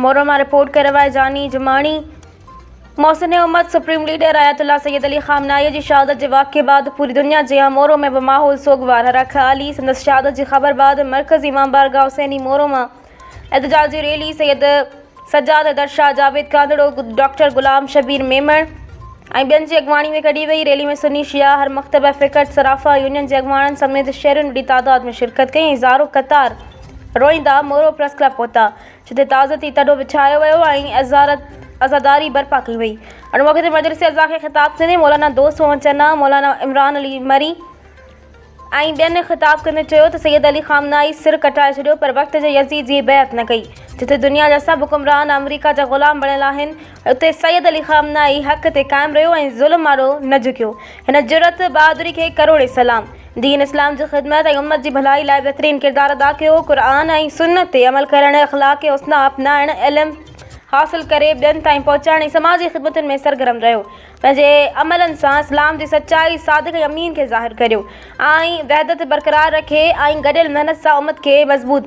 मोरो में रिपोर्ट करवाए जानी जुमानी। मोहसिन उम्मत supreme leader Ayatollah Syed Ali खामनाई की शहादत के वाक़े बाद पूरी दुनिया जहाँ मोरो में भी माहौल सोगवार रख आली। संदस शहादत की खबर बाद मरकज़ी इमाम बारगाह हुसैनी मोरो में एहतजाजी रैली सैयद सज्जाद दरशाह जावेद कांदड़ो डॉक्टर गुलाम शबीर मेमण बेन की अगवानी में कड़ी वही। रैली में सुन्नी शिया हर मकतबा फ़िकट सराफा यूनियन के अगवान समेत शहरुनि वॾी तादाद में शिरकत कई। हज़ारों कतार रोईंदा मोरो प्रेस क्लब पहुता जिते ताज़ती तडो विछायो वियो आज़ादारी बर्पा की वई। और मौके ते मजलिस अज़ा के खिताब कंदे मौलाना दोस्त मोहम्मद चन्ना मौलाना इमरान अली मरी बेन खिताब कंदे चयो त सैयद अली खामनाई सिर कटाए छॾियो पर वक़्त जे यज़ीद जी बैत न कई। जिते दुनिया जा सब हुकुमरान अमरीका जा ग़ुलाम बणियल आहिनि उते सैयद अली खामनाई हक़ ते क़ाइमु रहियो ऐं ज़ुल्म वारो न झुकियो। हिन जुरत बहादुरी खे करोड़े सलाम। दीन इस्लाम जी ख़िदमत ऐं उम्मत जी भलाई लाइ बहितरीन किरदारु अदा कयो। क़ुरान ऐं सुन्नत ते अमल करण अख़लाक़ हुस्ना अपनाइण इल्म हासिल करे ॿियनि ताईं पहुचाइण ऐं समाजी ख़िदमतुनि में सरगर्म रहियो। पंहिंजे अमलनि सां इस्लाम जी सचाई सादिक़ ऐं अमीन खे ज़ाहिर करियो ऐं वहदत बरक़रार रखे ऐं गॾियल महिनत सां उम्मत खे मज़बूत